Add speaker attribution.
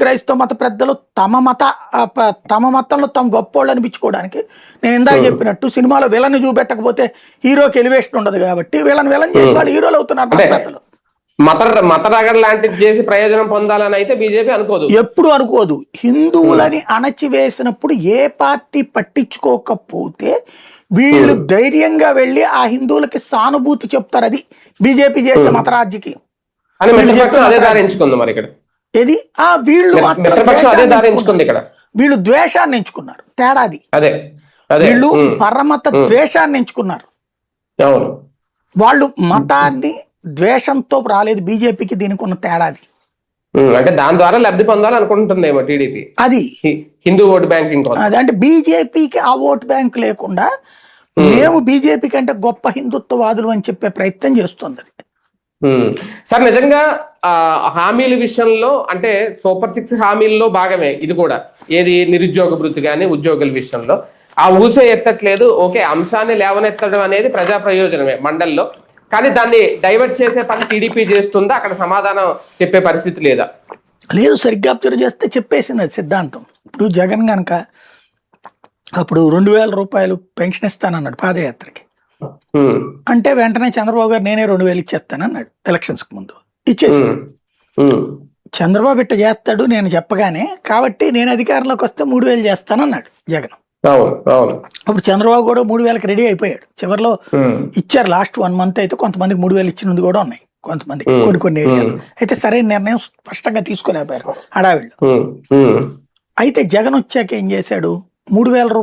Speaker 1: క్రైస్తవ మత పెద్దలు తమ మతంలో తమ గొప్పోళ్ళు అనిపించుకోవడానికి, నేను ఇందాక చెప్పినట్టు సినిమాలో విలన్ చూపెట్టకపోతే హీరోకి ఎలివేషన్ ఉండదు కాబట్టి విలన్ చేసి వాళ్ళు హీరోలు అవుతున్నారు మత పెద్దలు.
Speaker 2: మత రగడ లాంటిది చేసి ప్రయోజనం పొందాలని అయితే బీజేపీ అనుకోదు,
Speaker 1: ఎప్పుడు అనుకోదు. హిందువులని అణచివేసినప్పుడు ఏ పార్టీ పట్టించుకోకపోతే వీళ్ళు ధైర్యంగా వెళ్ళి ఆ హిందువులకి సానుభూతి చెప్తారు. అది బీజేపీ చేసే మత రాజకీయం. ఏది వీళ్ళు వీళ్ళు ద్వేషాన్ని ఎంచుకున్నారు. తేడాది, వీళ్ళు పరమత ద్వేషాన్ని ఎంచుకున్నారు. వాళ్ళు మతాన్ని ద్వేషంతో రాలేదు. బీజేపీకి దీనికి ఉన్న తేడాది.
Speaker 2: అంటే దాని ద్వారా లబ్ధి పొందాలనుకుంటుందేమో టీడీపీ, అది హిందూ ఓటు బ్యాంకింగ్.
Speaker 1: అంటే బీజేపీకి ఆ ఓటు బ్యాంక్ లేకుండా మేము బీజేపీ కంటే గొప్ప హిందుత్వవాదులు అని చెప్పే ప్రయత్నం చేస్తుంది.
Speaker 2: సార్ నిజంగా హామీల విషయంలో అంటే సూపర్ 6 హామీల్లో భాగమే ఇది కూడా. ఏది నిరుద్యోగ భృతి కానీ ఉద్యోగుల విషయంలో ఆ ఊసే ఎత్తట్లేదు. ఓకే, అంశాన్ని లేవనెత్తడం అనేది ప్రజా ప్రయోజనమే మండల్లో, కానీ దాన్ని డైవర్ట్ చేసే పని టీడీపీ చేస్తుందా? అక్కడ సమాధానం చెప్పే పరిస్థితి లేదా?
Speaker 1: లేదు, సరిగ్గా అబ్జర్వ్ చేస్తే చెప్పేసింది అది సిద్ధాంతం. ఇప్పుడు జగన్ గనక అప్పుడు 2000 రూపాయలు పెన్షన్ ఇస్తానన్నాడు పాదయాత్రకి. అంటే వెంటనే చంద్రబాబు గారు నేనే 2000 ఇచ్చేస్తానన్నాడు ఎలక్షన్స్ కు ముందు. ఇచ్చేసి చంద్రబాబు ఇట్ట చేస్తాడు నేను చెప్పగానే, కాబట్టి నేను అధికారంలోకి వస్తే 3000 చేస్తానన్నాడు జగన్. అప్పుడు చంద్రబాబు కూడా 3000కి రెడీ అయిపోయాడు. చివరిలో ఇచ్చారు. లాస్ట్ 1 మంత్ అయితే కొంతమందికి 3000 ఇచ్చినది కూడా ఉన్నాయి, కొంతమందికి కొన్ని ఏరియాలు. అయితే సరైన నిర్ణయం స్పష్టంగా తీసుకోలేకపోయారు హడావిళ్ళు. అయితే జగన్ వచ్చాక ఏం చేశాడు, 3000